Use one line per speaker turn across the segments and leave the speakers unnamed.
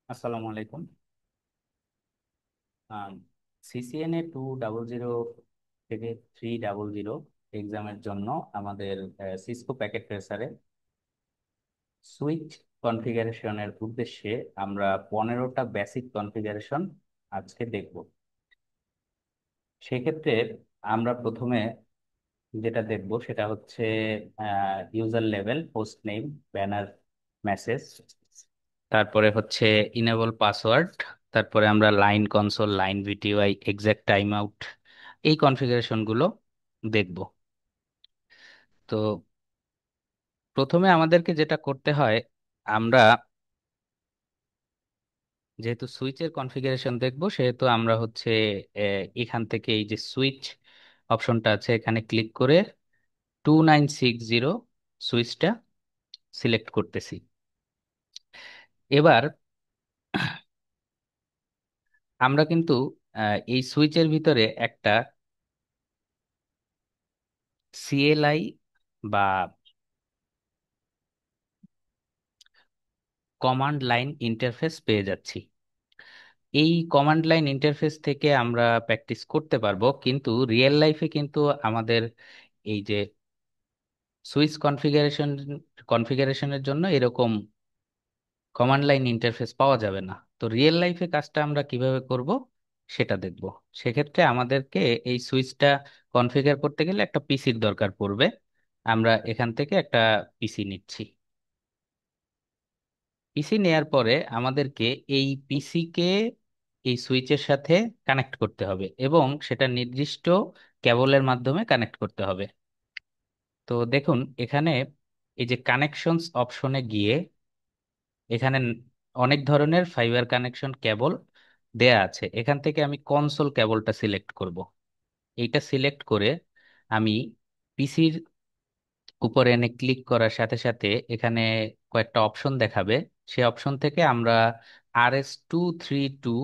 আসসালামু আলাইকুম। সিসিএনএ 200 থেকে 300 এক্সামের জন্য আমাদের সিসকো প্যাকেট ট্রেসারে সুইচ কনফিগারেশনের উদ্দেশ্যে আমরা 15টা বেসিক কনফিগারেশন আজকে দেখব। সেক্ষেত্রে আমরা প্রথমে যেটা দেখব সেটা হচ্ছে user level, host name, banner, message, তারপরে হচ্ছে ইনেবল পাসওয়ার্ড, তারপরে আমরা line console, line VTY, exec timeout, এই কনফিগারেশন গুলো দেখব। তো প্রথমে আমাদেরকে যেটা করতে হয়, আমরা যেহেতু সুইচের কনফিগারেশন দেখব সেহেতু আমরা হচ্ছে এখান থেকে এই যে সুইচ অপশনটা আছে এখানে ক্লিক করে 2960 সুইচটা সিলেক্ট করতেছি। এবার আমরা কিন্তু এই সুইচের ভিতরে একটা সিএলআই বা কমান্ড লাইন ইন্টারফেস পেয়ে যাচ্ছি। এই কমান্ড লাইন ইন্টারফেস থেকে আমরা প্র্যাকটিস করতে পারবো, কিন্তু রিয়েল লাইফে কিন্তু আমাদের এই যে সুইচ কনফিগারেশনের জন্য এরকম কমান্ড লাইন ইন্টারফেস পাওয়া যাবে না। তো রিয়েল লাইফে কাজটা আমরা কিভাবে করব সেটা দেখব। সেক্ষেত্রে আমাদেরকে এই সুইচটা কনফিগার করতে গেলে একটা পিসির দরকার পড়বে। আমরা এখান থেকে একটা পিসি নিচ্ছি। পিসি নেয়ার পরে আমাদেরকে এই পিসি কে এই সুইচের সাথে কানেক্ট করতে হবে এবং সেটা নির্দিষ্ট কেবলের মাধ্যমে কানেক্ট করতে হবে। তো দেখুন এখানে এই যে কানেকশনস অপশনে গিয়ে এখানে অনেক ধরনের ফাইবার কানেকশন কেবল দেয়া আছে। এখান থেকে আমি কনসোল কেবলটা সিলেক্ট করব। এইটা সিলেক্ট করে আমি পিসির উপরে এনে ক্লিক করার সাথে সাথে এখানে কয়েকটা অপশন দেখাবে। সেই অপশন থেকে আমরা RS232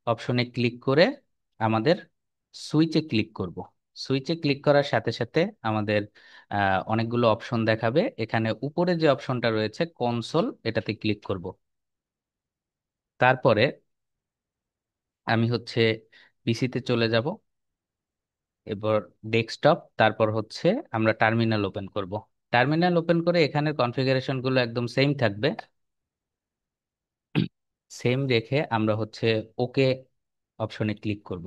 অপশনে ক্লিক করে আমাদের সুইচে ক্লিক করব। সুইচে ক্লিক করার সাথে সাথে আমাদের অনেকগুলো অপশন দেখাবে। এখানে উপরে যে অপশনটা রয়েছে কনসোল, এটাতে ক্লিক করব। তারপরে আমি হচ্ছে পিসিতে চলে যাব, এবার ডেস্কটপ, তারপর হচ্ছে আমরা টার্মিনাল ওপেন করব। টার্মিনাল ওপেন করে এখানের কনফিগারেশন গুলো একদম সেম থাকবে। সেম রেখে আমরা হচ্ছে ওকে অপশনে ক্লিক করব।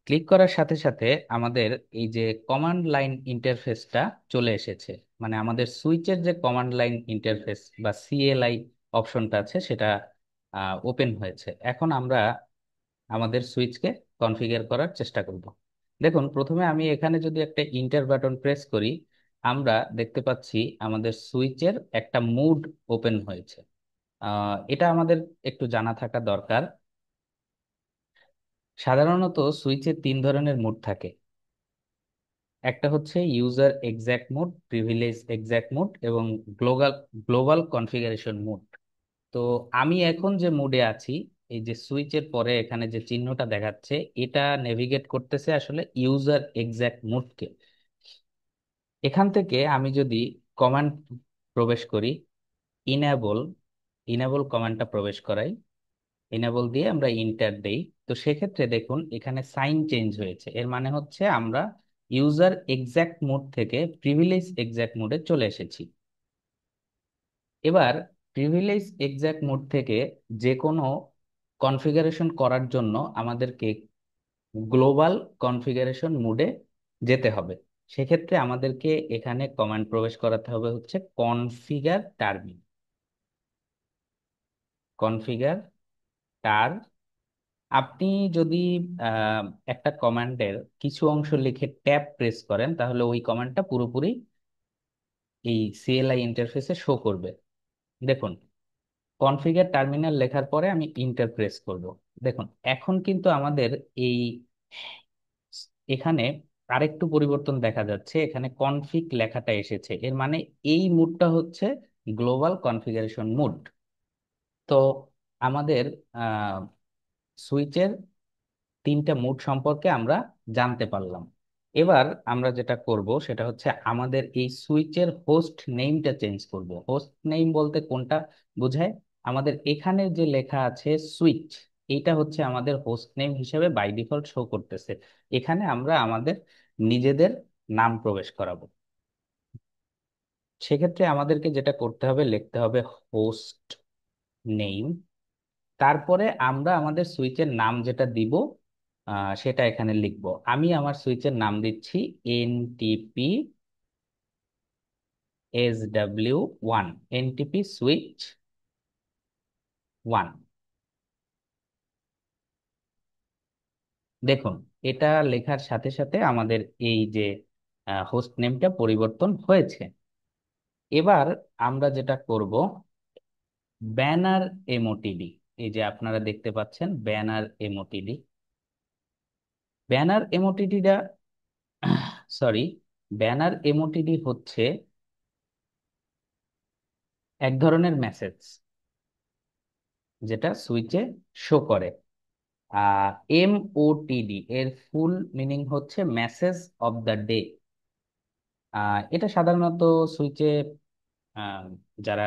ক্লিক করার সাথে সাথে আমাদের এই যে কমান্ড লাইন ইন্টারফেসটা চলে এসেছে। মানে আমাদের সুইচের যে কমান্ড লাইন ইন্টারফেস বা সিএলআই অপশনটা আছে সেটা ওপেন হয়েছে। এখন আমরা আমাদের সুইচকে কনফিগার করার চেষ্টা করব। দেখুন প্রথমে আমি এখানে যদি একটা ইন্টার বাটন প্রেস করি, আমরা দেখতে পাচ্ছি আমাদের সুইচের একটা মুড ওপেন হয়েছে। এটা আমাদের একটু জানা থাকা দরকার। সাধারণত সুইচে তিন ধরনের মোড থাকে। একটা হচ্ছে user exact mode, privilege exact mode এবং গ্লোবাল গ্লোবাল কনফিগারেশন মোড। তো আমি এখন যে মোডে আছি, এই যে সুইচের পরে এখানে যে চিহ্নটা দেখাচ্ছে, এটা নেভিগেট করতেছে আসলে ইউজার এক্সাক্ট মোডকে। এখান থেকে আমি যদি কমান্ড প্রবেশ করি, ইনেবল, ইনেবল কমান্ডটা প্রবেশ করাই, ইনেবল দিয়ে আমরা ইন্টার দেই। তো সেক্ষেত্রে দেখুন এখানে সাইন চেঞ্জ হয়েছে। এর মানে হচ্ছে আমরা ইউজার এক্সাক্ট মোড থেকে প্রিভিলেজ এক্সাক্ট মোডে চলে এসেছি। এবার প্রিভিলেজ এক্সাক্ট মোড থেকে যে কোনো কনফিগারেশন করার জন্য আমাদেরকে গ্লোবাল কনফিগারেশন মোডে যেতে হবে। সেক্ষেত্রে আমাদেরকে এখানে কমান্ড প্রবেশ করাতে হবে হচ্ছে কনফিগার টার্মিন, কনফিগার টার। আপনি যদি আহ, একটা কমান্ডের কিছু অংশ লিখে ট্যাব প্রেস করেন তাহলে ওই কমান্ডটা পুরোপুরি এই সিএলআই ইন্টারফেসে শো করবে। দেখুন কনফিগার টার্মিনাল লেখার পরে আমি ইন্টার প্রেস করব। দেখুন এখন কিন্তু আমাদের এই এখানে আরেকটু পরিবর্তন দেখা যাচ্ছে। এখানে কনফিগ লেখাটা এসেছে, এর মানে এই মুডটা হচ্ছে গ্লোবাল কনফিগারেশন মুড। তো আমাদের সুইচের তিনটা মুড সম্পর্কে আমরা জানতে পারলাম। এবার আমরা যেটা করব সেটা হচ্ছে আমাদের এই সুইচের হোস্ট নেমটা চেঞ্জ করব। হোস্ট নেম বলতে কোনটা বোঝায়? আমাদের এখানে যে লেখা আছে সুইচ, এইটা হচ্ছে আমাদের হোস্ট নেম হিসেবে বাই ডিফল্ট শো করতেছে। এখানে আমরা আমাদের নিজেদের নাম প্রবেশ করাবো। সেক্ষেত্রে আমাদেরকে যেটা করতে হবে, লিখতে হবে হোস্ট নেম, তারপরে আমরা আমাদের সুইচের নাম যেটা দিব সেটা এখানে লিখবো। আমি আমার সুইচের নাম দিচ্ছি এনটিপি SW1, এনটিপি সুইচ 1। দেখুন, এটা লেখার সাথে সাথে আমাদের এই যে হোস্ট নেমটা পরিবর্তন হয়েছে। এবার আমরা যেটা করব, ব্যানার এমওটিডি, এই যে আপনারা দেখতে পাচ্ছেন ব্যানার এমওটিডি, ব্যানার এমওটিডিটা সরি, ব্যানার এমওটিডি হচ্ছে এক ধরনের মেসেজ যেটা সুইচে শো করে। MOTD এর ফুল মিনিং হচ্ছে মেসেজ অফ দ্য ডে। এটা সাধারণত সুইচে যারা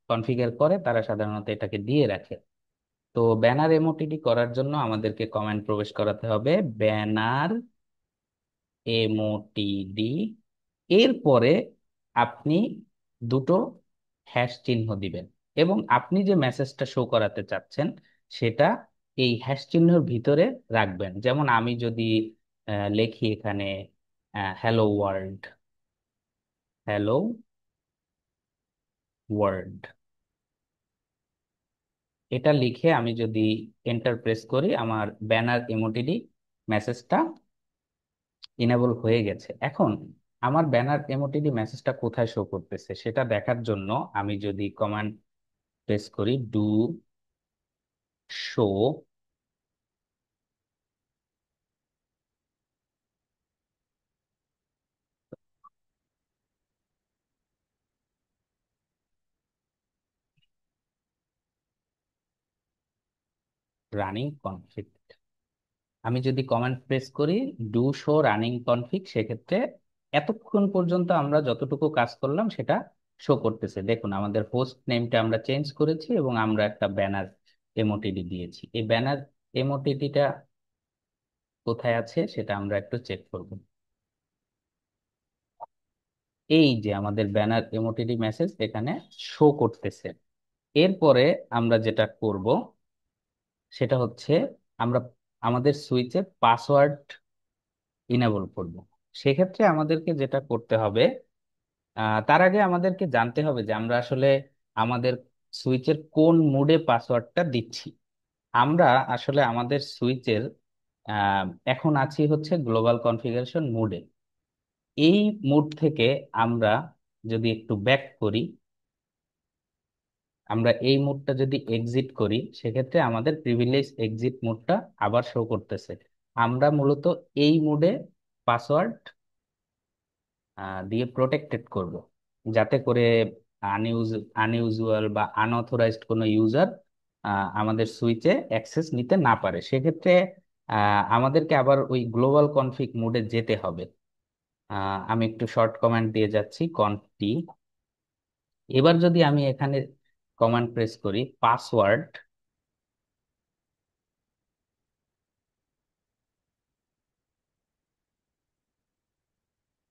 কনফিগার করে তারা সাধারণত এটাকে দিয়ে রাখে। তো ব্যানার এমওটিডি করার জন্য আমাদেরকে কমান্ড প্রবেশ করাতে হবে ব্যানার এমওটিডি, এরপরে আপনি দুটো হ্যাশ চিহ্ন দিবেন এবং আপনি যে মেসেজটা শো করাতে চাচ্ছেন সেটা এই হ্যাশ চিহ্নের ভিতরে রাখবেন। যেমন আমি যদি লিখি এখানে হ্যালো ওয়ার্ল্ড, হ্যালো ওয়ার্ল্ড, এটা লিখে আমি যদি এন্টার প্রেস করি, আমার ব্যানার ইমোটিডি মেসেজটা ইনেবল হয়ে গেছে। এখন আমার ব্যানার ইমোটিডি মেসেজটা কোথায় শো করতেছে সেটা দেখার জন্য আমি যদি কমান্ড প্রেস করি ডু শো রানিং কনফিগ, আমি যদি কমান্ড প্রেস করি ডু শো রানিং কনফিগ, সেক্ষেত্রে এতক্ষণ পর্যন্ত আমরা যতটুকু কাজ করলাম সেটা শো করতেছে। দেখুন, আমাদের হোস্ট নেমটা আমরা চেঞ্জ করেছি এবং আমরা একটা ব্যানার এমওটিডি দিয়েছি। এই ব্যানার এমওটিডিটা কোথায় আছে সেটা আমরা একটু চেক করব। এই যে আমাদের ব্যানার এমওটিডি মেসেজ এখানে শো করতেছে। এরপরে আমরা যেটা করব সেটা হচ্ছে আমরা আমাদের সুইচে পাসওয়ার্ড ইনেবল করব। সেক্ষেত্রে আমাদেরকে যেটা করতে হবে, তার আগে আমাদেরকে জানতে হবে যে আমরা আসলে আমাদের সুইচের কোন মোডে পাসওয়ার্ডটা দিচ্ছি। আমরা আসলে আমাদের সুইচের আহ, এখন আছি হচ্ছে গ্লোবাল কনফিগারেশন মোডে। এই মোড থেকে আমরা যদি একটু ব্যাক করি, আমরা এই মোডটা যদি এক্সিট করি, সেক্ষেত্রে আমাদের প্রিভিলেজ এক্সিট মোডটা আবার শো করতেছে। আমরা মূলত এই মোডে পাসওয়ার্ড দিয়ে প্রোটেক্টেড করব, যাতে করে আনইউজ আনইউজুয়াল বা আনঅথরাইজড কোনো ইউজার আমাদের সুইচে অ্যাক্সেস নিতে না পারে। সেক্ষেত্রে আমাদেরকে আবার ওই গ্লোবাল কনফিগ মোডে যেতে হবে। আমি একটু শর্ট কমান্ড দিয়ে যাচ্ছি কনটি। এবার যদি আমি এখানে কমান্ড প্রেস করি পাসওয়ার্ড,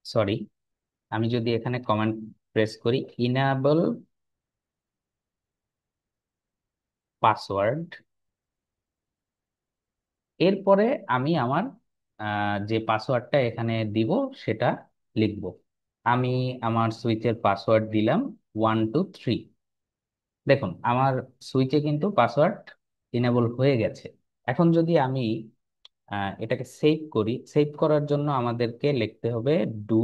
সরি, আমি যদি এখানে কমান্ড প্রেস করি ইনেবল পাসওয়ার্ড, এরপরে আমি আমার যে পাসওয়ার্ডটা এখানে দিব সেটা লিখব। আমি আমার সুইচের পাসওয়ার্ড দিলাম 123। দেখুন, আমার সুইচে কিন্তু পাসওয়ার্ড ইনেবল হয়ে গেছে। এখন যদি আমি এটাকে সেভ করি, সেভ করার জন্য আমাদেরকে লিখতে হবে ডু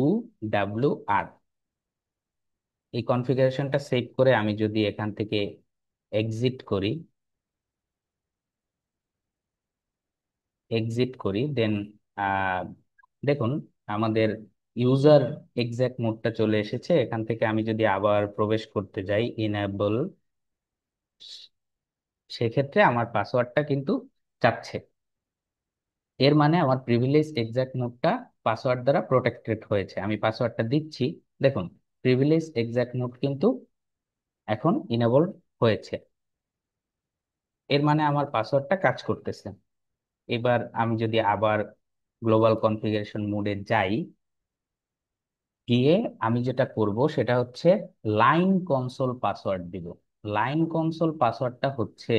WR। এই কনফিগারেশনটা সেভ করে আমি যদি এখান থেকে এক্সিট করি, দেন দেখুন আমাদের ইউজার এক্সাক্ট মোডটা চলে এসেছে। এখান থেকে আমি যদি আবার প্রবেশ করতে যাই ইনেবল, সেক্ষেত্রে আমার পাসওয়ার্ডটা কিন্তু চাচ্ছে। এর মানে আমার প্রিভিলেজ এক্সাক্ট মোডটা পাসওয়ার্ড দ্বারা প্রোটেক্টেড হয়েছে। আমি পাসওয়ার্ডটা দিচ্ছি, দেখুন প্রিভিলেজ এক্সাক্ট মোড কিন্তু এখন ইনেবল হয়েছে। এর মানে আমার পাসওয়ার্ডটা কাজ করতেছে। এবার আমি যদি আবার গ্লোবাল কনফিগারেশন মোডে যাই, গিয়ে আমি যেটা করব সেটা হচ্ছে লাইন কনসোল পাসওয়ার্ড দিব। লাইন কনসোল পাসওয়ার্ডটা হচ্ছে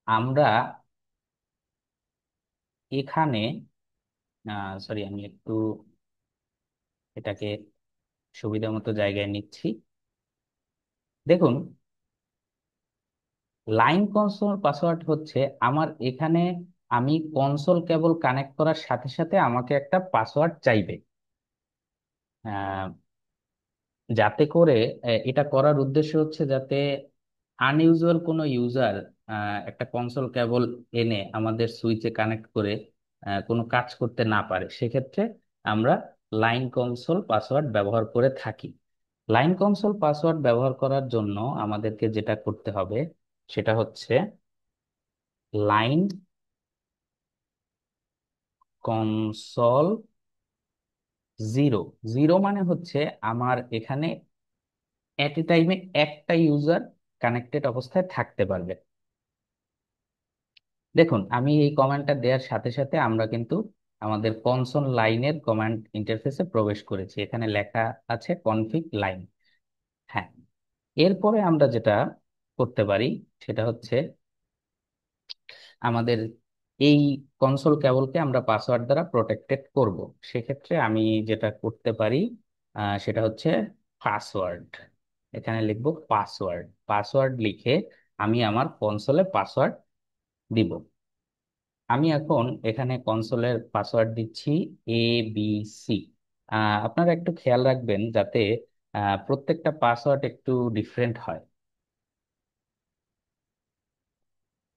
আমরা এখানে, সরি আমি একটু এটাকে সুবিধা মতো জায়গায় নিচ্ছি। দেখুন, লাইন কনসোল পাসওয়ার্ড হচ্ছে আমার এখানে, আমি কনসোল কেবল কানেক্ট করার সাথে সাথে আমাকে একটা পাসওয়ার্ড চাইবে, যাতে করে এটা করার উদ্দেশ্য হচ্ছে যাতে আনইউজুয়াল কোনো ইউজার একটা কনসোল কেবল এনে আমাদের সুইচে কানেক্ট করে কোনো কাজ করতে না পারে। সেক্ষেত্রে আমরা লাইন কনসোল পাসওয়ার্ড ব্যবহার করে থাকি। লাইন কনসোল পাসওয়ার্ড ব্যবহার করার জন্য আমাদেরকে যেটা করতে হবে সেটা হচ্ছে লাইন কনসোল জিরো। জিরো মানে হচ্ছে আমার এখানে এট এ টাইমে একটা ইউজার কানেক্টেড অবস্থায় থাকতে পারবে। দেখুন, আমি এই কমান্ডটা দেওয়ার সাথে সাথে আমরা কিন্তু আমাদের কনসোল লাইনের কমান্ড ইন্টারফেসে প্রবেশ করেছি। এখানে লেখা আছে কনফিগ লাইন। হ্যাঁ, এরপরে আমরা যেটা করতে পারি সেটা হচ্ছে আমাদের এই কনসোল কেবলকে আমরা পাসওয়ার্ড দ্বারা প্রোটেক্টেড করব। সেক্ষেত্রে আমি যেটা করতে পারি সেটা হচ্ছে পাসওয়ার্ড। এখানে লিখবো পাসওয়ার্ড। পাসওয়ার্ড লিখে আমি আমার কনসোলে পাসওয়ার্ড দিব। আমি এখন এখানে কনসোলের পাসওয়ার্ড দিচ্ছি ABC। আপনারা একটু খেয়াল রাখবেন যাতে প্রত্যেকটা পাসওয়ার্ড একটু ডিফারেন্ট হয়।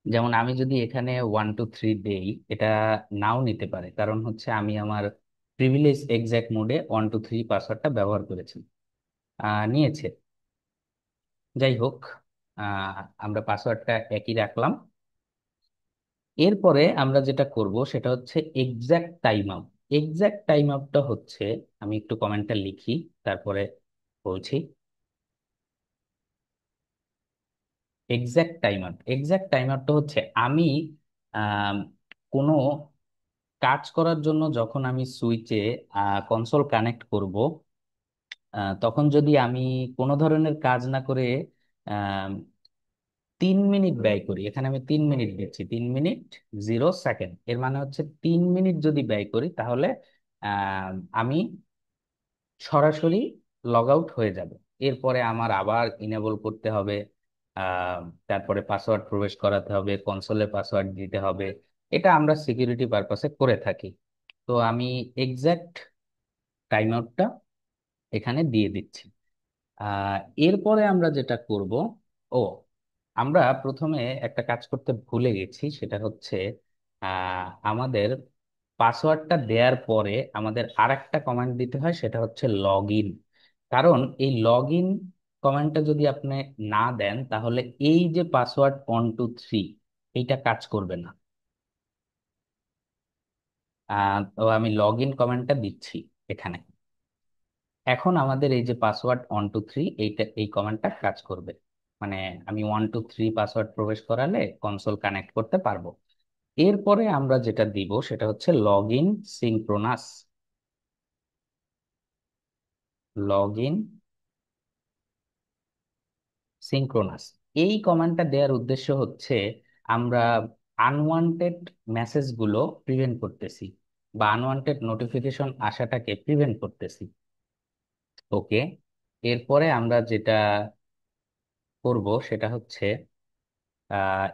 যেমন আমি যদি এখানে 1 2 3 দেই, এটা নাও নিতে পারে, কারণ হচ্ছে আমি আমার প্রিভিলেজ এক্সাক্ট মোডে 1 2 3 পাসওয়ার্ডটা ব্যবহার করেছি। নিয়েছে। যাই হোক, আমরা পাসওয়ার্ডটা একই রাখলাম। এরপরে আমরা যেটা করব সেটা হচ্ছে এক্সাক্ট টাইম আউট। এক্সাক্ট টাইম আউটটা হচ্ছে, আমি একটু কমেন্টটা লিখি তারপরে বলছি। এক্সাক্ট টাইম আউট, এক্সাক্ট টাইম আউটটা হচ্ছে আমি আম, কোনো কাজ করার জন্য যখন আমি সুইচে কনসোল কানেক্ট করব, তখন যদি আমি কোনো ধরনের কাজ না করে আহ 3 মিনিট ব্যয় করি, এখানে আমি 3 মিনিট দিচ্ছি, 3 মিনিট 0 সেকেন্ড, এর মানে হচ্ছে 3 মিনিট যদি ব্যয় করি তাহলে আহ, আমি সরাসরি লগ আউট হয়ে যাব। এরপরে আমার আবার ইনেবল করতে হবে, আহ, তারপরে পাসওয়ার্ড প্রবেশ করাতে হবে, কনসোলে পাসওয়ার্ড দিতে হবে। এটা আমরা সিকিউরিটি পারপাসে করে থাকি। তো আমি এক্সাক্ট টাইম আউটটা এখানে দিয়ে দিচ্ছি। আহ এরপরে আমরা যেটা করব, ও আমরা প্রথমে একটা কাজ করতে ভুলে গেছি, সেটা হচ্ছে আমাদের পাসওয়ার্ডটা দেওয়ার পরে আমাদের আরেকটা কমান্ড দিতে হয়, সেটা হচ্ছে লগ ইন। কারণ এই লগ ইন কমান্ডটা যদি আপনি না দেন তাহলে এই যে পাসওয়ার্ড 1 2 3 এইটা কাজ করবে না। তো আমি লগ ইন কমান্ডটা দিচ্ছি এখানে। এখন আমাদের এই যে পাসওয়ার্ড 1 2 3 এইটা, এই কমান্ডটা কাজ করবে। মানে আমি 1 2 3 পাসওয়ার্ড প্রবেশ করালে কনসোল কানেক্ট করতে পারবো। এরপরে আমরা যেটা দিব সেটা হচ্ছে log in synchronous. Log in synchronous, এই কমান্ডটা দেওয়ার উদ্দেশ্য হচ্ছে আমরা আনওয়ান্টেড মেসেজগুলো প্রিভেন্ট করতেছি, বা আনওয়ান্টেড নোটিফিকেশন আসাটাকে প্রিভেন্ট করতেছি। ওকে, এরপরে আমরা যেটা করব সেটা হচ্ছে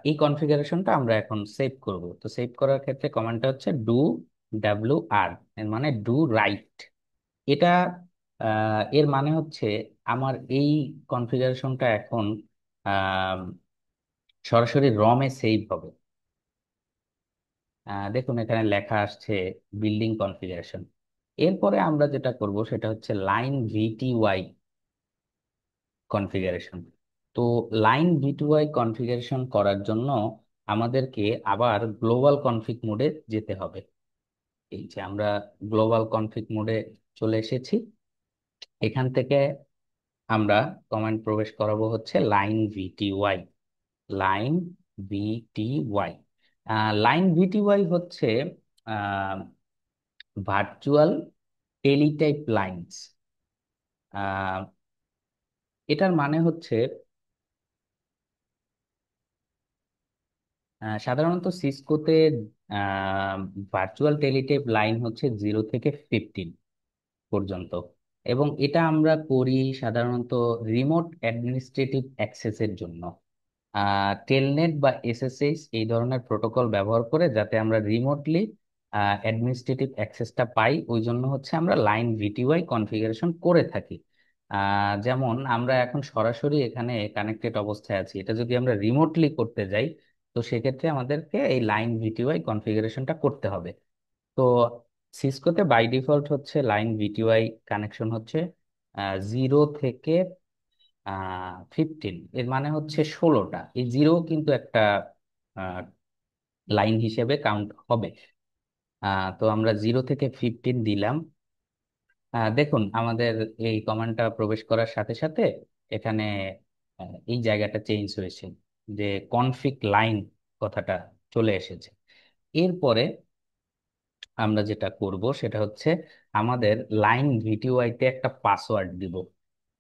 এই কনফিগারেশনটা আমরা এখন সেভ করব। তো সেভ করার ক্ষেত্রে কমান্ডটা হচ্ছে WR, এর মানে ডু রাইট। এটা এর মানে হচ্ছে আমার এই কনফিগারেশনটা এখন আহ, সরাসরি রমে সেভ হবে। দেখুন এখানে লেখা আসছে বিল্ডিং কনফিগারেশন। এরপরে আমরা যেটা করব সেটা হচ্ছে লাইন VTY কনফিগারেশন। তো লাইন VTY কনফিগারেশন করার জন্য আমাদেরকে আবার গ্লোবাল কনফিগ মোডে যেতে হবে। এই যে আমরা গ্লোবাল কনফিগ মোডে চলে এসেছি। এখান থেকে আমরা কমান্ড প্রবেশ করাবো হচ্ছে লাইন VTY। লাইন ভিটিওয়াই। লাইন ভিটিওয়াই হচ্ছে ভার্চুয়াল টেলিটাইপ লাইন্স। এটার মানে হচ্ছে সাধারণত সিসকোতে ভার্চুয়াল টেলিটেপ লাইন হচ্ছে 0 থেকে 15 পর্যন্ত, এবং এটা আমরা করি সাধারণত রিমোট অ্যাডমিনিস্ট্রেটিভ অ্যাক্সেসের জন্য। টেলনেট বা এসএসএইচ এই ধরনের প্রোটোকল ব্যবহার করে যাতে আমরা রিমোটলি অ্যাডমিনিস্ট্রেটিভ অ্যাক্সেসটা পাই, ওই জন্য হচ্ছে আমরা লাইন ভিটিওয়াই কনফিগারেশন করে থাকি। যেমন আমরা এখন সরাসরি এখানে কানেক্টেড অবস্থায় আছি, এটা যদি আমরা রিমোটলি করতে যাই তো সেক্ষেত্রে আমাদেরকে এই লাইন ভিটিওয়াই কনফিগারেশনটা করতে হবে। তো সিসকোতে বাই ডিফল্ট হচ্ছে লাইন ভিটিওয়াই কানেকশন হচ্ছে 0 থেকে 15, এর মানে হচ্ছে 16টা। এই জিরো কিন্তু একটা লাইন হিসেবে কাউন্ট হবে। তো আমরা 0 থেকে 15 দিলাম। দেখুন আমাদের এই কমান্ডটা প্রবেশ করার সাথে সাথে এখানে এই জায়গাটা চেঞ্জ হয়েছে, যে কনফিগ লাইন কথাটা চলে এসেছে। এরপরে আমরা যেটা করব সেটা হচ্ছে আমাদের লাইন ভিটিওআইতে একটা পাসওয়ার্ড দিব।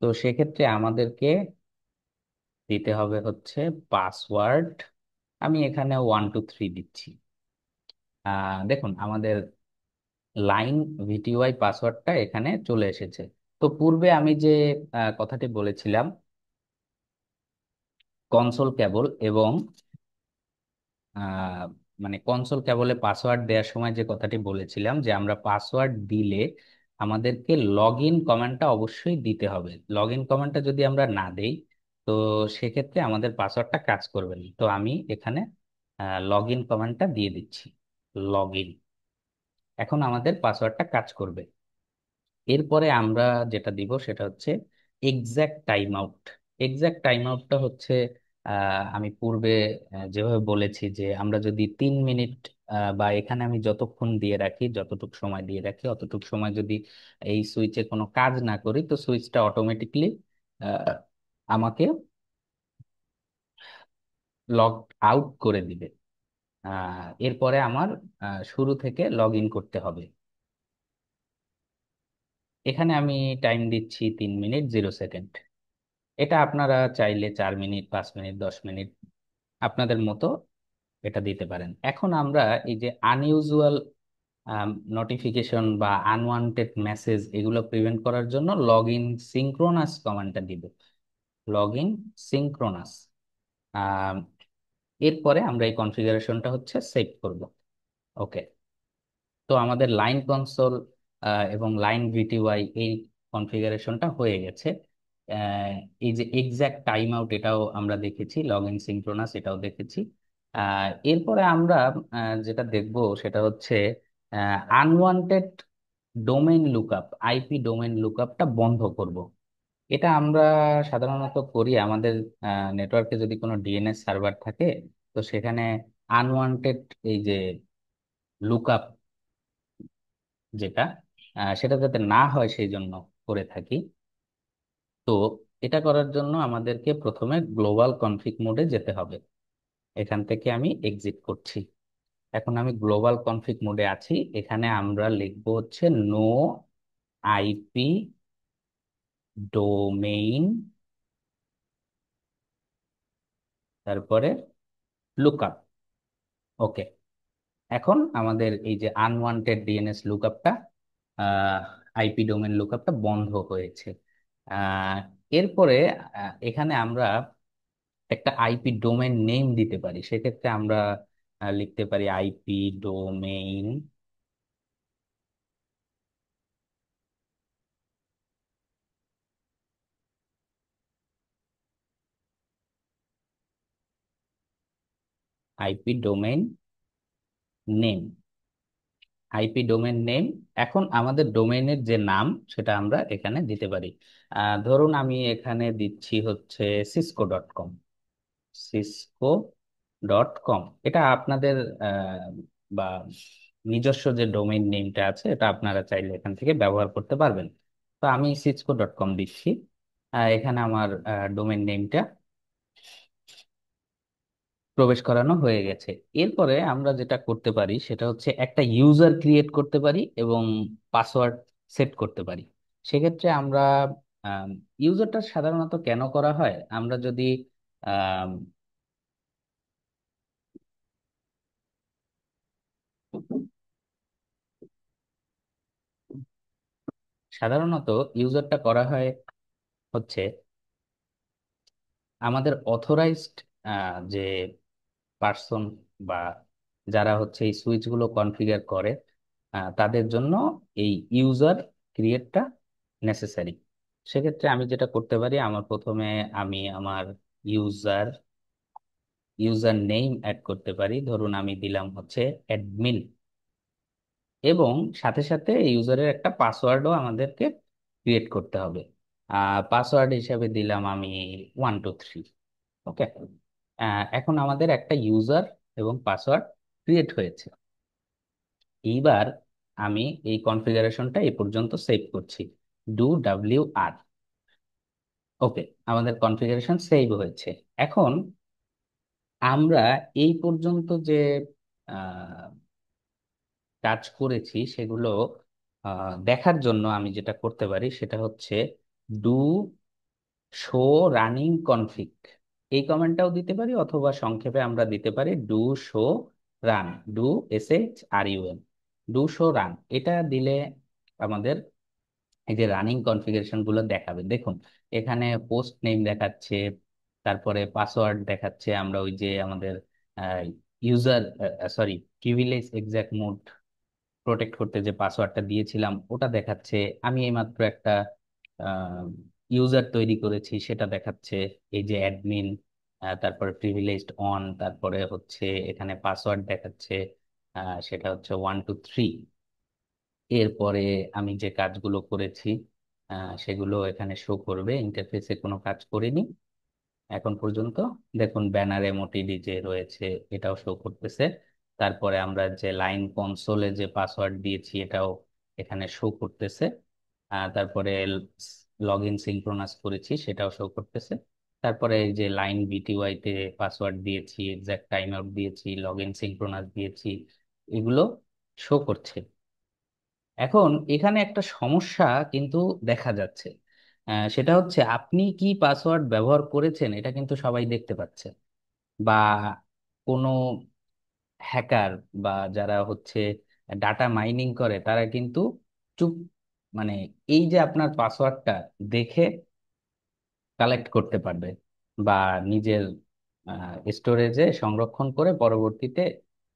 তো সেক্ষেত্রে আমাদেরকে দিতে হবে হচ্ছে পাসওয়ার্ড। আমি এখানে 1 2 3 দিচ্ছি। দেখুন আমাদের লাইন ভিটিওআই পাসওয়ার্ডটা এখানে চলে এসেছে। তো পূর্বে আমি যে কথাটি বলেছিলাম কনসোল কেবল এবং আহ, মানে কনসোল কেবলে পাসওয়ার্ড দেওয়ার সময় যে কথাটি বলেছিলাম যে আমরা পাসওয়ার্ড দিলে আমাদেরকে লগ ইন কমান্ডটা অবশ্যই দিতে হবে। লগ ইন কমান্ডটা যদি আমরা না দেই তো সেক্ষেত্রে আমাদের পাসওয়ার্ডটা কাজ করবে না। তো আমি এখানে লগ ইন কমান্ডটা দিয়ে দিচ্ছি, লগ ইন। এখন আমাদের পাসওয়ার্ডটা কাজ করবে। এরপরে আমরা যেটা দিব সেটা হচ্ছে এক্সাক্ট টাইম আউট। এক্সাক্ট টাইম আউটটা হচ্ছে আমি পূর্বে যেভাবে বলেছি যে আমরা যদি 3 মিনিট বা এখানে আমি যতক্ষণ দিয়ে রাখি, যতটুকু সময় দিয়ে রাখি অতটুকু সময় যদি এই সুইচে কোনো কাজ না করি তো সুইচটা অটোমেটিকলি আমাকে লগ আউট করে দিবে। এরপরে আমার শুরু থেকে লগ ইন করতে হবে। এখানে আমি টাইম দিচ্ছি 3 মিনিট 0 সেকেন্ড। এটা আপনারা চাইলে 4 মিনিট 5 মিনিট 10 মিনিট আপনাদের মতো এটা দিতে পারেন। এখন আমরা এই যে আনইউজুয়াল নোটিফিকেশন বা আনওয়ান্টেড মেসেজ এগুলো প্রিভেন্ট করার জন্য লগ ইন সিঙ্ক্রোনাস কমান্ডটা দিব। Log in synchronous. এরপরে আমরা এই কনফিগারেশনটা হচ্ছে সেভ করব। ওকে। তো আমাদের লাইন কনসোল এবং লাইন ভিটিওয়াই এই কনফিগারেশনটা হয়ে গেছে। আহ, এই যে এক্সাক্ট টাইম আউট এটাও আমরা দেখেছি, লগ ইন সিঙ্ক্রোনাস এটাও দেখেছি। এরপরে আমরা যেটা দেখব সেটা হচ্ছে unwanted domain lookup, IP domain লুকআপটা বন্ধ করব। এটা আমরা সাধারণত করি আমাদের নেটওয়ার্কে যদি কোনো ডিএনএস সার্ভার থাকে তো সেখানে আনওয়ান্টেড এই যে লুকআপ যেটা সেটা যাতে না হয় সেই জন্য করে থাকি। তো এটা করার জন্য আমাদেরকে প্রথমে গ্লোবাল কনফিগ মোডে যেতে হবে। এখান থেকে আমি এক্সিট করছি। এখন আমি গ্লোবাল কনফিগ মোডে আছি। এখানে আমরা লিখবো হচ্ছে নো আইপি ডোমেইন, তারপরে লুকআপ। ওকে। এখন আমাদের এই যে আনওয়ান্টেড ডিএনএস লুকআপটা, আইপি ডোমেন লুকআপটা বন্ধ হয়েছে। আহ, এরপরে এখানে আমরা একটা আইপি ডোমেন নেম দিতে পারি। সেক্ষেত্রে আমরা লিখতে পারি IP domain, IP domain name, IP domain name. এখন আমাদের ডোমেইনের যে নাম সেটা আমরা এখানে দিতে পারি। ধরুন আমি এখানে দিচ্ছি হচ্ছে সিসকো.কম। সিসকো.কম এটা আপনাদের বা নিজস্ব যে ডোমেইন নেমটা আছে এটা আপনারা চাইলে এখান থেকে ব্যবহার করতে পারবেন। তো আমি সিসকো.কম দিচ্ছি। এখানে আমার ডোমেইন নেমটা। প্রবেশ করানো হয়ে গেছে। এরপরে আমরা যেটা করতে পারি সেটা হচ্ছে একটা ইউজার ক্রিয়েট করতে পারি এবং পাসওয়ার্ড সেট করতে পারি। সেক্ষেত্রে আমরা ইউজারটা সাধারণত কেন করা হয়, আমরা যদি আম, সাধারণত ইউজারটা করা হয় হচ্ছে আমাদের অথরাইজড যে পার্সন বা যারা হচ্ছে এই সুইচ গুলো কনফিগার করে তাদের জন্য এই ইউজার ক্রিয়েটটা নেসেসারি। সেক্ষেত্রে আমি যেটা করতে পারি, আমার প্রথমে আমি আমার ইউজার ইউজার নেম অ্যাড করতে পারি। ধরুন আমি দিলাম হচ্ছে অ্যাডমিন, এবং সাথে সাথে ইউজারের একটা পাসওয়ার্ডও আমাদেরকে ক্রিয়েট করতে হবে। পাসওয়ার্ড হিসেবে দিলাম আমি 123। ওকে, এখন আমাদের একটা ইউজার এবং পাসওয়ার্ড ক্রিয়েট হয়েছে। এইবার আমি এই কনফিগারেশনটা এই পর্যন্ত সেভ করছি, ডু ওকে, আমাদের কনফিগারেশন সেভ হয়েছে। এখন আমরা এই পর্যন্ত যে আহ, কাজ করেছি সেগুলো দেখার জন্য আমি যেটা করতে পারি সেটা হচ্ছে ডু শো রানিং কনফিগ। এই কমেন্টটাও দিতে পারি, অথবা সংক্ষেপে আমরা দিতে পারি do show run, do SHRUN, do show run. এটা দিলে আমাদের এই যে রানিং কনফিগারেশন গুলো দেখাবে। দেখুন এখানে পোস্ট নেম দেখাচ্ছে, তারপরে পাসওয়ার্ড দেখাচ্ছে, আমরা ওই যে আমাদের user sorry privilege exact mode protect করতে যে পাসওয়ার্ডটা দিয়েছিলাম ওটা দেখাচ্ছে। আমি এইমাত্র একটা ইউজার তৈরি করেছি সেটা দেখাচ্ছে, এই যে অ্যাডমিন, তারপরে প্রিভিলেজড অন, তারপরে হচ্ছে এখানে পাসওয়ার্ড দেখাচ্ছে, সেটা হচ্ছে 123। এরপরে আমি যে কাজগুলো করেছি সেগুলো এখানে শো করবে। ইন্টারফেসে কোনো কাজ করিনি এখন পর্যন্ত। দেখুন ব্যানার এমওটিডি যে রয়েছে এটাও শো করতেছে। তারপরে আমরা যে লাইন কনসোলে যে পাসওয়ার্ড দিয়েছি এটাও এখানে শো করতেছে। তারপরে লগ ইন সিনক্রোনাস করেছি সেটাও শো করতেছে। তারপরে এই যে লাইন বিটিওয়াই তে পাসওয়ার্ড দিয়েছি, এক্সাক্ট টাইম আউট দিয়েছি, লগ ইন সিনক্রোনাস দিয়েছি, এগুলো শো করছে। এখন এখানে একটা সমস্যা কিন্তু দেখা যাচ্ছে, সেটা হচ্ছে আপনি কি পাসওয়ার্ড ব্যবহার করেছেন এটা কিন্তু সবাই দেখতে পাচ্ছে। বা কোনো হ্যাকার বা যারা হচ্ছে ডাটা মাইনিং করে তারা কিন্তু চুপ, মানে এই যে আপনার পাসওয়ার্ডটা দেখে কালেক্ট করতে পারবে বা নিজের স্টোরেজে সংরক্ষণ করে পরবর্তীতে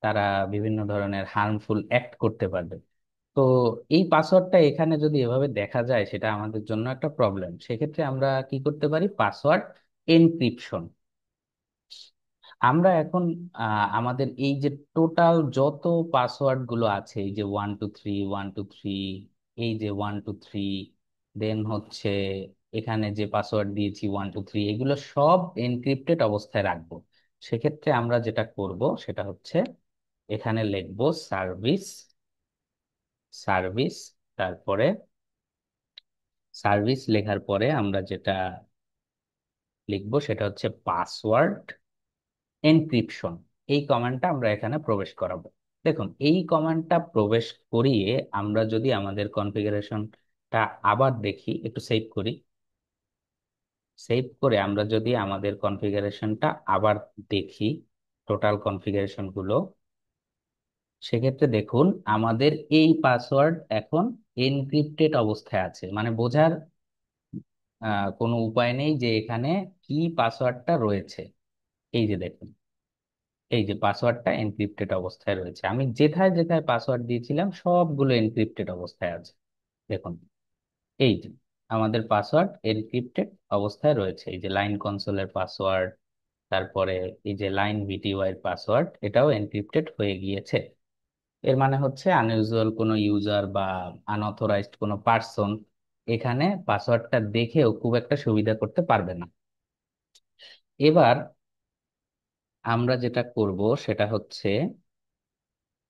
তারা বিভিন্ন ধরনের হার্মফুল অ্যাক্ট করতে পারবে। তো এই পাসওয়ার্ডটা এখানে যদি এভাবে দেখা যায় সেটা আমাদের জন্য একটা প্রবলেম। সেক্ষেত্রে আমরা কি করতে পারি, পাসওয়ার্ড এনক্রিপশন। আমরা এখন আমাদের এই যে টোটাল যত পাসওয়ার্ড গুলো আছে, এই যে 123 123, এই যে 123, দেন হচ্ছে এখানে যে পাসওয়ার্ড দিয়েছি 123, এগুলো সব এনক্রিপ্টেড অবস্থায় রাখবো। সেক্ষেত্রে আমরা যেটা করব সেটা হচ্ছে এখানে লিখবো সার্ভিস সার্ভিস, তারপরে সার্ভিস লেখার পরে আমরা যেটা লিখবো সেটা হচ্ছে পাসওয়ার্ড এনক্রিপশন। এই কমান্ডটা আমরা এখানে প্রবেশ করাবো। দেখুন এই কমান্ডটা প্রবেশ করিয়ে আমরা যদি আমাদের কনফিগারেশনটা আবার দেখি, একটু সেভ করি। সেভ করে আমরা যদি আমাদের কনফিগারেশনটা আবার দেখি, টোটাল কনফিগারেশন গুলো, সেক্ষেত্রে দেখুন আমাদের এই পাসওয়ার্ড এখন এনক্রিপ্টেড অবস্থায় আছে। মানে বোঝার কোনো উপায় নেই যে এখানে কি পাসওয়ার্ডটা রয়েছে। এই যে দেখুন, এই যে পাসওয়ার্ডটা এনক্রিপ্টেড অবস্থায় রয়েছে, আমি যেথায় যেথায় পাসওয়ার্ড দিয়েছিলাম সবগুলো এনক্রিপ্টেড অবস্থায় আছে। দেখুন এই যে আমাদের পাসওয়ার্ড এনক্রিপ্টেড অবস্থায় রয়েছে, এই যে লাইন কনসোলের পাসওয়ার্ড, তারপরে এই যে লাইন ভিটিওয়াই এর পাসওয়ার্ড, এটাও এনক্রিপ্টেড হয়ে গিয়েছে। এর মানে হচ্ছে আনইউজুয়াল কোনো ইউজার বা আনঅথরাইজড কোনো পার্সন এখানে পাসওয়ার্ডটা দেখেও খুব একটা সুবিধা করতে পারবে না। এবার আমরা যেটা করব সেটা হচ্ছে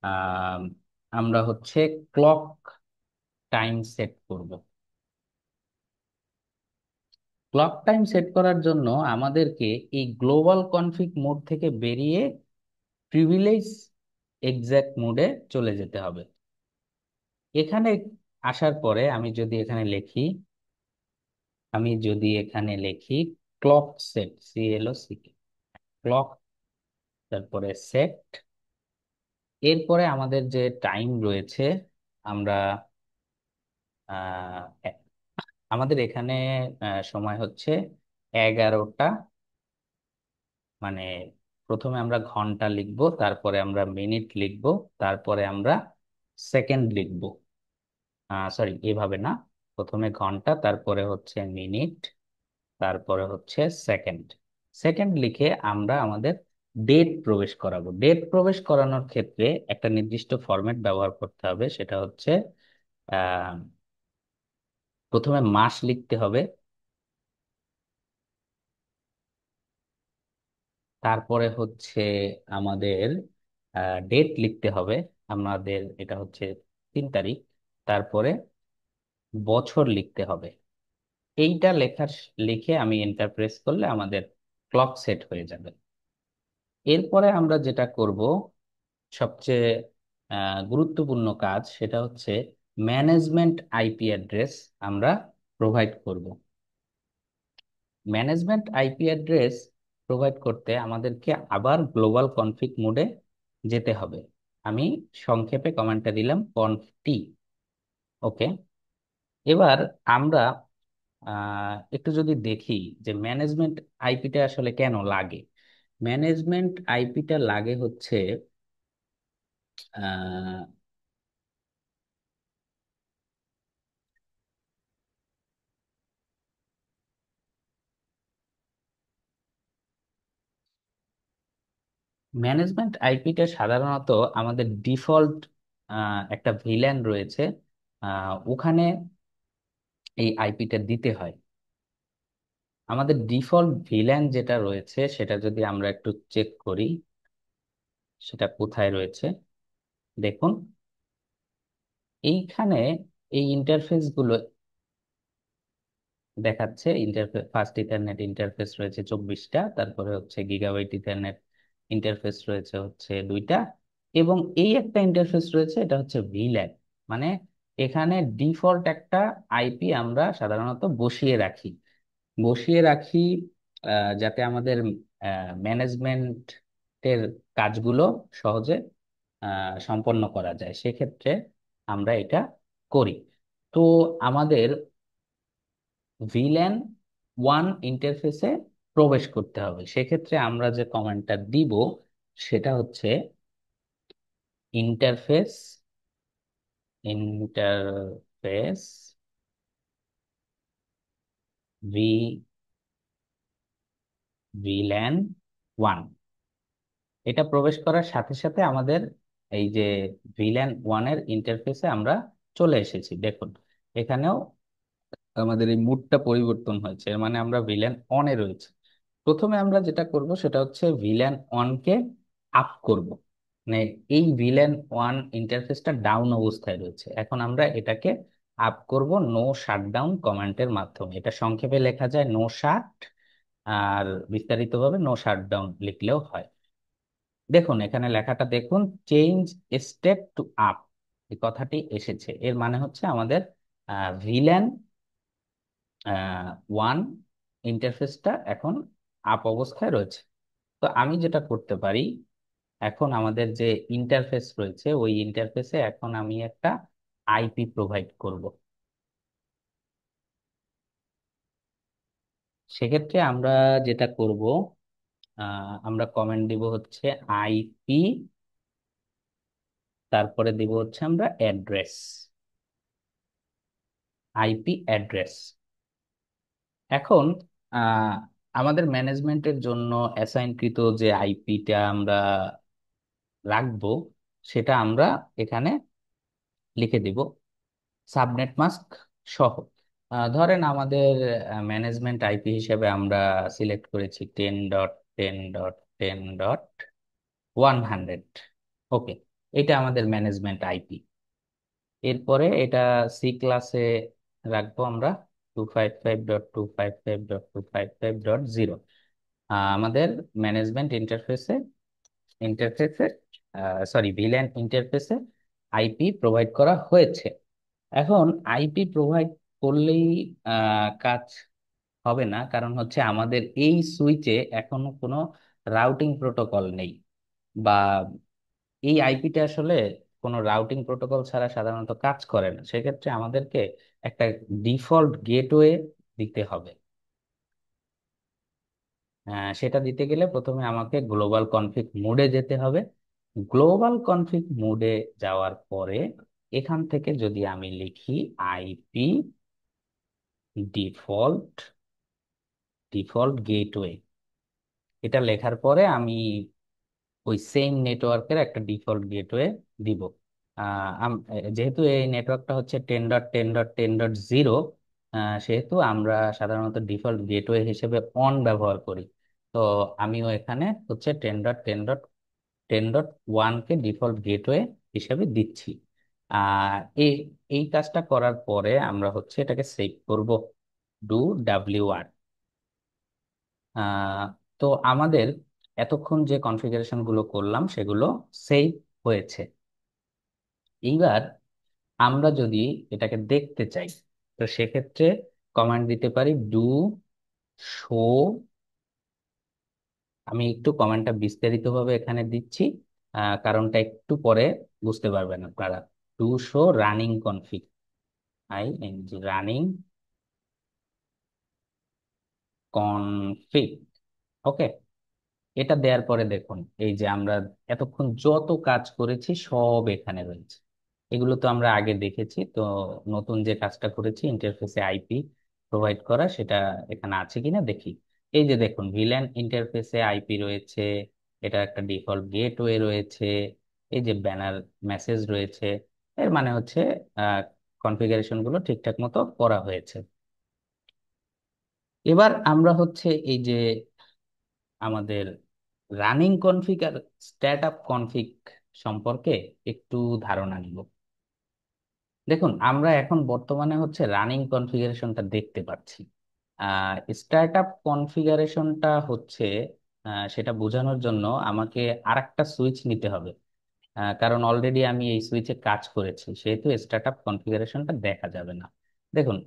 আহ আমরা হচ্ছে ক্লক টাইম সেট করব। ক্লক টাইম সেট করার জন্য আমাদেরকে এই গ্লোবাল কনফিগ মোড থেকে বেরিয়ে প্রিভিলেজ এক্সাক্ট মোডে চলে যেতে হবে। এখানে আসার পরে আমি যদি এখানে লিখি ক্লক সেট, CLOC, ক্লক, তারপরে সেট। এরপরে আমাদের যে টাইম রয়েছে, আমরা আহ, এ- আমাদের এখানে সময় হচ্ছে 11টা, মানে প্রথমে আমরা ঘন্টা লিখবো, তারপরে আমরা মিনিট লিখবো, তারপরে আমরা সেকেন্ড লিখবো। সরি, এভাবে না, প্রথমে ঘন্টা, তারপরে হচ্ছে মিনিট, তারপরে হচ্ছে সেকেন্ড। সেকেন্ড লিখে আমরা আমাদের ডেট প্রবেশ করাবো। ডেট প্রবেশ করানোর ক্ষেত্রে একটা নির্দিষ্ট ফরম্যাট ব্যবহার করতে হবে, সেটা হচ্ছে আহ, প্রথমে মাস লিখতে হবে, তারপরে হচ্ছে আমাদের ডেট লিখতে হবে, আমাদের এটা হচ্ছে 3 তারিখ, তারপরে বছর লিখতে হবে। এইটা লিখে আমি এন্টার প্রেস করলে আমাদের ক্লক সেট হয়ে যাবে। এরপরে আমরা যেটা করব, সবচেয়ে গুরুত্বপূর্ণ কাজ, সেটা হচ্ছে ম্যানেজমেন্ট আইপি অ্যাড্রেস আমরা প্রোভাইড করব। ম্যানেজমেন্ট আইপি অ্যাড্রেস প্রোভাইড করতে আমাদেরকে আবার গ্লোবাল কনফিগ মোডে যেতে হবে। আমি সংক্ষেপে কমান্ডটা দিলাম conft। ওকে, এবার আমরা একটু যদি দেখি যে ম্যানেজমেন্ট আইপিটা আসলে কেন লাগে। ম্যানেজমেন্ট আইপিটা লাগে হচ্ছে ম্যানেজমেন্ট আইপিটা সাধারণত আমাদের ডিফল্ট একটা ভিল্যান রয়েছে, ওখানে এই আইপিটা দিতে হয়। আমাদের ডিফল্ট ভিল্যান যেটা রয়েছে সেটা যদি আমরা একটু চেক করি, সেটা কোথায় রয়েছে দেখুন। এইখানে এই ইন্টারফেস গুলো দেখাচ্ছে। ইন্টারফেস, ফার্স্ট ইথারনেট ইন্টারফেস রয়েছে 24টা, তারপরে হচ্ছে গিগাবাইট ইথারনেট ইন্টারফেস রয়েছে হচ্ছে 2টা, এবং এই একটা ইন্টারফেস রয়েছে, এটা হচ্ছে ভিল্যান। মানে এখানে ডিফল্ট একটা আইপি আমরা সাধারণত বসিয়ে রাখি যাতে আমাদের ম্যানেজমেন্টের কাজগুলো সহজে সম্পন্ন করা যায়, সেক্ষেত্রে আমরা এটা করি। তো আমাদের ভিল্যান 1 ইন্টারফেসে প্রবেশ করতে হবে। সেক্ষেত্রে আমরা যে কমান্ডটা দিব সেটা হচ্ছে ইন্টারফেস ইন্টারফেস ভি ভিল্যান 1। এটা প্রবেশ করার সাথে সাথে আমাদের এই যে ভিল্যান 1 এর ইন্টারফেসে আমরা চলে এসেছি। দেখুন এখানেও আমাদের এই মুডটা পরিবর্তন হয়েছে, এর মানে আমরা ভিল্যান 1-এ রয়েছে। প্রথমে আমরা যেটা করব সেটা হচ্ছে ভিল্যান 1-কে আপ করব। মানে এই ভিল্যান 1 ইন্টারফেসটা ডাউন অবস্থায় রয়েছে, এখন আমরা এটাকে আপ করব নো শাটডাউন কমান্ডের মাধ্যমে। এটা সংক্ষেপে লেখা যায় নো শাট, আর বিস্তারিতভাবে নো শাটডাউন লিখলেও হয়। দেখুন এখানে লেখাটা দেখুন, চেঞ্জ স্টেট টু আপ, এই কথাটি এসেছে। এর মানে হচ্ছে আমাদের ভিল্যান 1 ইন্টারফেসটা এখন আপ অবস্থায় রয়েছে। তো আমি যেটা করতে পারি, এখন আমাদের যে ইন্টারফেস রয়েছে ওই ইন্টারফেসে এখন আমি একটা আইপি প্রোভাইড করব। সেক্ষেত্রে আমরা যেটা করব, আমরা কমেন্ট দিব হচ্ছে আইপি, তারপরে দিব হচ্ছে আমরা অ্যাড্রেস, আইপি অ্যাড্রেস। এখন আহ, আমাদের ম্যানেজমেন্টের জন্য অ্যাসাইনকৃত যে আইপিটা আমরা রাখবো সেটা আমরা এখানে লিখে দিব সাবনেট মাস্ক সহ। ধরেন আমাদের ম্যানেজমেন্ট আইপি হিসেবে আমরা সিলেক্ট করেছি 10.10.10.100। ওকে, এটা আমাদের ম্যানেজমেন্ট আইপি। এরপরে এটা সি ক্লাসে রাখবো আমরা। 255.255.255.0 আমাদের ম্যানেজমেন্ট ইন্টারফেসে সরি ভিল্যান ইন্টারফেসে আইপি প্রোভাইড করা হয়েছে। এখন আইপি প্রোভাইড করলেই কাজ হবে না, কারণ হচ্ছে আমাদের এই সুইচে এখনো কোনো রাউটিং প্রোটোকল নেই, বা এই আইপিটা আসলে কোনো রাউটিং প্রোটোকল ছাড়া সাধারণত কাজ করে না। সেক্ষেত্রে আমাদেরকে একটা ডিফল্ট গেটওয়ে দিতে হবে। সেটা দিতে গেলে প্রথমে আমাকে গ্লোবাল কনফিগ মোডে যেতে হবে। গ্লোবাল কনফিগ মোডে যাওয়ার পরে এখান থেকে যদি আমি লিখি আইপি ডিফল্ট ডিফল্ট গেটওয়ে, এটা লেখার পরে আমি ওই সেম নেটওয়ার্কের একটা ডিফল্ট গেটওয়ে দিব। যেহেতু এই নেটওয়ার্কটা হচ্ছে 10.10.10.0, সেহেতু আমরা সাধারণত ডিফল্ট গেটওয়ে হিসেবে অন ব্যবহার করি। তো আমিও এখানে হচ্ছে 10.10.10.1 কে ডিফল্ট গেটওয়ে হিসেবে দিচ্ছি। এই এই কাজটা করার পরে আমরা হচ্ছে এটাকে সেভ করব, ডু ডাব্লিউ আর। আহ, তো আমাদের এতক্ষণ যে কনফিগারেশন গুলো করলাম সেগুলো সেভ হয়েছে। এইবার আমরা যদি এটাকে দেখতে চাই, তো সেক্ষেত্রে কমান্ড দিতে পারি ডু শো। আমি একটু কমান্ডটা বিস্তারিতভাবে এখানে দিচ্ছি, কারণটা একটু পরে বুঝতে পারবেন আপনারা। Do show running config, running config, okay. এটা দেওয়ার পরে দেখুন, এই যে আমরা এতক্ষণ যত কাজ করেছি সব এখানে রয়েছে। এগুলো তো আমরা আগে দেখেছি। তো নতুন যে কাজটা করেছি ইন্টারফেসে আইপি প্রোভাইড করা, সেটা এখানে আছে কিনা দেখি। এই যে দেখুন, ভিল্যান ইন্টারফেসে আইপি রয়েছে, এটা একটা ডিফল্ট গেটওয়ে রয়েছে, এই যে ব্যানার মেসেজ রয়েছে। এর মানে হচ্ছে কনফিগারেশন গুলো ঠিকঠাক মতো করা হয়েছে। এবার আমরা হচ্ছে এই যে আমাদের রানিং কনফিগ আর স্ট্যাট আপ কনফিগ সম্পর্কে একটু ধারণা নিব। দেখুন, আমরা এখন বর্তমানে হচ্ছে রানিং কনফিগারেশনটা দেখতে পাচ্ছি। স্টার্ট আপ কনফিগারেশনটা হচ্ছে সেটা বোঝানোর জন্য আমাকে আরেকটা সুইচ নিতে হবে। কারণ অলরেডি আমি এই সুইচে কাজ করেছি, সেহেতু স্টার্ট আপ কনফিগারেশনটা দেখা যাবে না। দেখুন,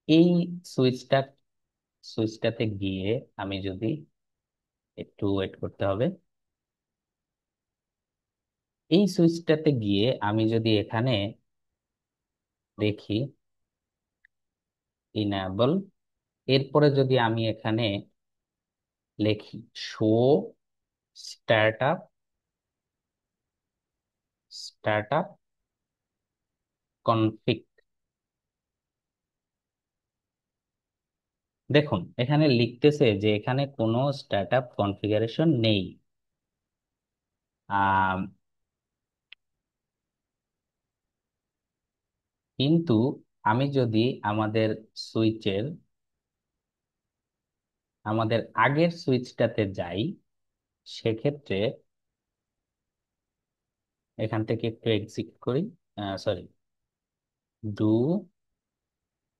এই সুইচটা সুইচটাতে গিয়ে আমি যদি একটু ওয়েট করতে হবে। এই সুইচটাতে গিয়ে আমি যদি এখানে দেখি ইনেবল, এরপরে যদি আমি এখানে লিখি শো স্টার্ট আপ কনফিগ, দেখুন এখানে লিখতেছে যে এখানে কোনো স্টার্ট আপ কনফিগারেশন নেই। আম, কিন্তু আমি যদি আমাদের সুইচের আমাদের আগের সুইচটাতে যাই, সেক্ষেত্রে এখান থেকে একটু এক্সিট করি, sorry, do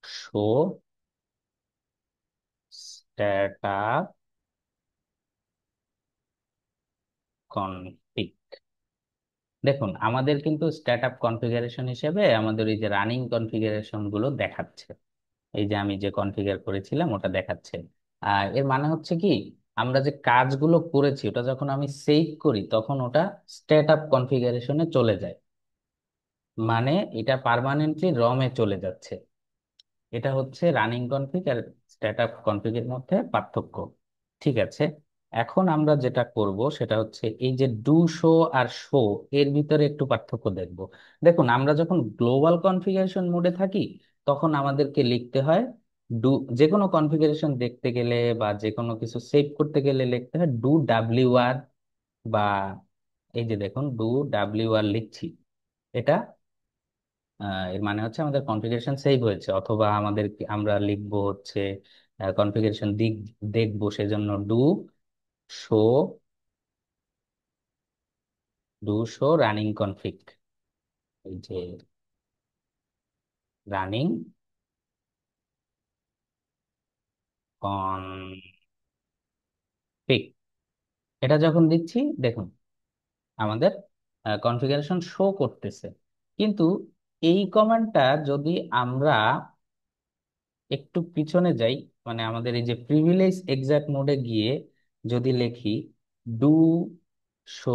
show start up config. দেখুন, আমাদের কিন্তু স্ট্যাট আপ কনফিগারেশন হিসেবে আমাদের এই যে রানিং কনফিগারেশন গুলো দেখাচ্ছে। এই যে আমি যে কনফিগার করেছিলাম ওটা দেখাচ্ছে। এর মানে হচ্ছে কি, আমরা যে কাজগুলো করেছি ওটা যখন আমি সেভ করি তখন ওটা স্ট্যাট আপ কনফিগারেশনে চলে যায়। মানে এটা পার্মানেন্টলি রমে চলে যাচ্ছে। এটা হচ্ছে রানিং কনফিগ আর স্ট্যাট আপ কনফিগের মধ্যে পার্থক্য। ঠিক আছে, এখন আমরা যেটা করব সেটা হচ্ছে এই যে ডু শো আর শো, এর ভিতরে একটু পার্থক্য দেখব। দেখুন, আমরা যখন গ্লোবাল কনফিগারেশন মোডে থাকি তখন আমাদেরকে লিখতে হয় ডু, যে কোনো কনফিগারেশন দেখতে গেলে বা যে কোনো কিছু সেভ করতে গেলে লিখতে হয় ডু ডাব্লিউ আর, বা এই যে দেখুন ডু ডাব্লিউ আর লিখছি। এটা এর মানে হচ্ছে আমাদের কনফিগারেশন সেভ হয়েছে, অথবা আমাদের আমরা লিখবো হচ্ছে কনফিগারেশন দেখবো, সেজন্য show do show running config. এই যে রানিং কনফিগ, এটা যখন দিচ্ছি দেখুন আমাদের কনফিগারেশন শো করতেছে। কিন্তু এই কমান্ডটা যদি আমরা একটু পিছনে যাই, মানে আমাদের এই যে প্রিভিলেজ এক্সাক্ট মোডে গিয়ে যদি লিখি do show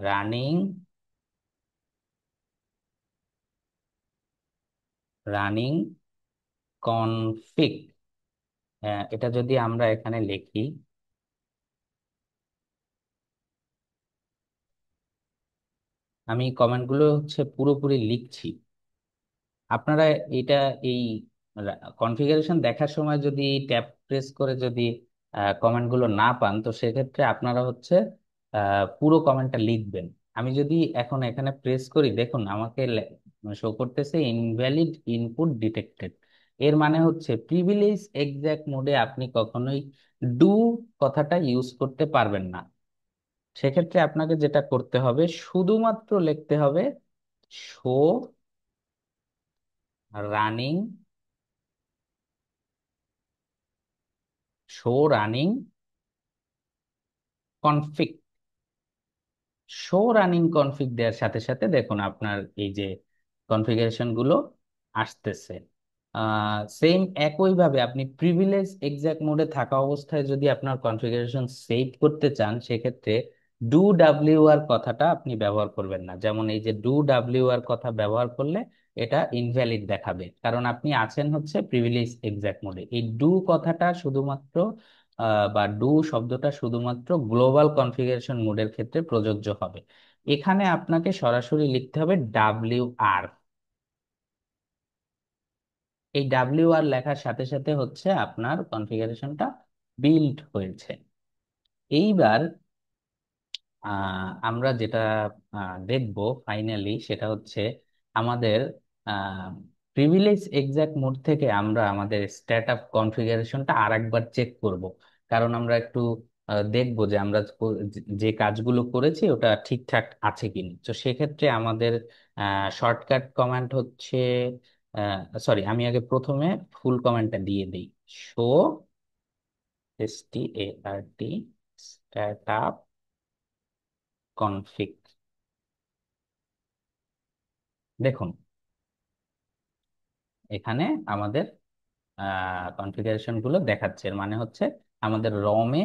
running running config, এটা যদি আমরা এখানে লিখি, আমি কমেন্টগুলো হচ্ছে পুরোপুরি লিখছি। আপনারা এটা এই কনফিগারেশন দেখার সময় যদি ট্যাব প্রেস করে যদি কমেন্টগুলো না পান, তো সেক্ষেত্রে আপনারা হচ্ছে পুরো কমেন্টটা লিখবেন। আমি যদি এখন এখানে প্রেস করি দেখুন আমাকে শো করতেছে ইনভ্যালিড ইনপুট ডিটেক্টেড। এর মানে হচ্ছে প্রিভিলেজ এক্সাক্ট মোডে আপনি কখনোই ডু কথাটা ইউজ করতে পারবেন না। সেক্ষেত্রে আপনাকে যেটা করতে হবে শুধুমাত্র লিখতে হবে show running so running config. Show running config দেওয়ার সাথে সাথে দেখুন আপনার এই যে কনফিগারেশন গুলো আসতেছে। সেম একইভাবে আপনি প্রিভিলেজ এক্সাক্ট মোডে থাকা অবস্থায় যদি আপনার কনফিগারেশন সেভ করতে চান, সেক্ষেত্রে ডু ডাব্লিউ আর কথাটা আপনি ব্যবহার করবেন না। যেমন এই যে ডু ডাব্লিউ আর কথা ব্যবহার করলে এটা ইনভ্যালিড দেখাবে, কারণ আপনি আছেন হচ্ছে প্রিভিলেজ এক্সাক্ট মোডে। এই ডু কথাটা শুধুমাত্র বা ডু শব্দটা শুধুমাত্র গ্লোবাল কনফিগারেশন মোডের ক্ষেত্রে প্রযোজ্য হবে। এখানে আপনাকে সরাসরি লিখতে হবে ডাব্লিউ আর। এই ডাব্লিউ আর লেখার সাথে সাথে হচ্ছে আপনার কনফিগারেশনটা বিল্ড হয়েছে। এইবার আমরা যেটা দেখব ফাইনালি সেটা হচ্ছে আমাদের প্রিভিলেজ এক্সাক্ট মোড থেকে আমরা আমাদের স্ট্যাট আপ কনফিগারেশনটা আর একবার চেক করব। কারণ আমরা একটু দেখবো যে আমরা যে কাজগুলো করেছি ওটা ঠিকঠাক আছে কিনা। তো সেক্ষেত্রে আমাদের শর্টকাট কমান্ড হচ্ছে, সরি আমি আগে প্রথমে ফুল কমান্ডটা দিয়ে দিই। Show START stat up config. দেখুন এখানে আমাদের কনফিগারেশন গুলো দেখাচ্ছে, এর মানে হচ্ছে আমাদের রমে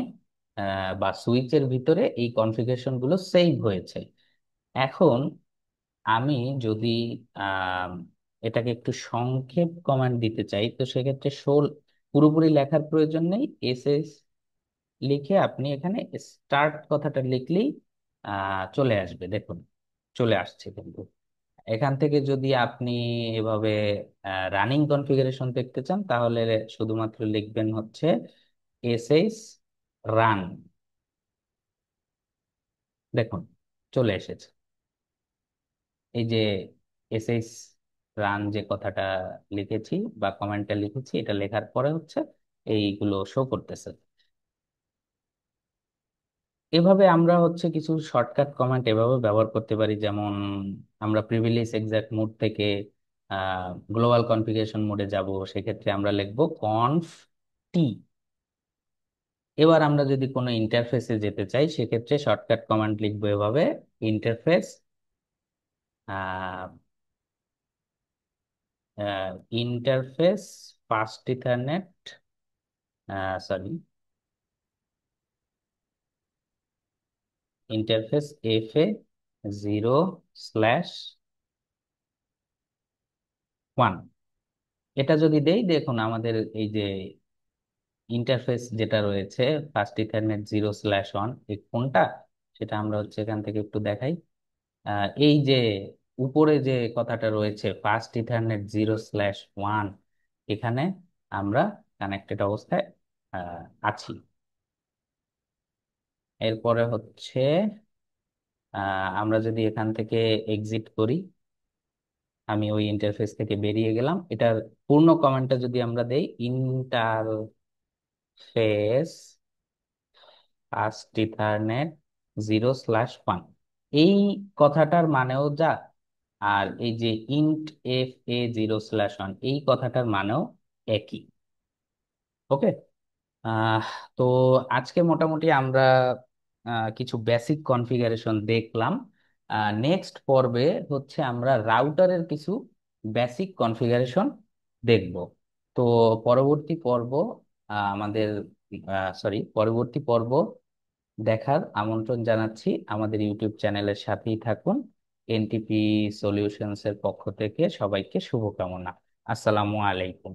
বা সুইচের ভিতরে এই কনফিগারেশন গুলো সেভ হয়েছে। এখন আমি যদি আহ, এটাকে একটু সংক্ষেপ কমান্ড দিতে চাই, তো সেক্ষেত্রে শোল পুরোপুরি লেখার প্রয়োজন নেই, SS লিখে আপনি এখানে স্টার্ট কথাটা লিখলেই চলে আসবে। দেখুন চলে আসছে। কিন্তু এখান থেকে যদি আপনি এভাবে রানিং কনফিগারেশন দেখতে চান, তাহলে শুধুমাত্র লিখবেন হচ্ছে এসএস রান। দেখুন চলে এসেছে এই যে এসএস রান যে কথাটা লিখেছি বা কমেন্টটা লিখেছি, এটা লেখার পরে হচ্ছে এইগুলো শো করতেছে। এভাবে আমরা হচ্ছে কিছু শর্টকাট কমান্ড এভাবে ব্যবহার করতে পারি। যেমন আমরা প্রিভিলেজ এক্সাক্ট মোড থেকে গ্লোবাল কনফিগারেশন মোডে যাব, সেক্ষেত্রে আমরা লিখবো কনফ টি। এবার আমরা যদি কোনো ইন্টারফেসে যেতে চাই, সেক্ষেত্রে শর্টকাট কমান্ড লিখবো এভাবে interface interface fast ethernet, sorry interface FA0/1। এটা যদি দেই দেখুন আমাদের এই যে ইন্টারফেস যেটা রয়েছে ফার্স্ট ইথারনেট 0/1, এই কোনটা সেটা আমরা হচ্ছে এখান থেকে একটু দেখাই। এই যে উপরে যে কথাটা রয়েছে ফার্স্ট ইথারনেট 0/1, এখানে আমরা কানেক্টেড অবস্থায় আছি। এরপরে হচ্ছে আমরা যদি এখান থেকে এক্সিট করি, আমি ওই ইন্টারফেস থেকে বেরিয়ে গেলাম। এটার পূর্ণ কমেন্টটা যদি আমরা দেই ইন্টারফেস ফার্স্ট ইথারনেট 0/1, এই কথাটার মানেও যা, আর এই যে ইন্ট FA0/1 এই কথাটার মানেও একই। ওকে। আহ তো আজকে মোটামুটি আমরা কিছু বেসিক কনফিগারেশন দেখলাম। নেক্সট পর্বে হচ্ছে আমরা রাউটারের কিছু বেসিক কনফিগারেশন দেখব। তো পরবর্তী পর্ব আমাদের পরবর্তী পর্ব দেখার আমন্ত্রণ জানাচ্ছি। আমাদের ইউটিউব চ্যানেলের সাথেই থাকুন। এনটিপি সলিউশনস এর পক্ষ থেকে সবাইকে শুভকামনা। আসসালামু আলাইকুম।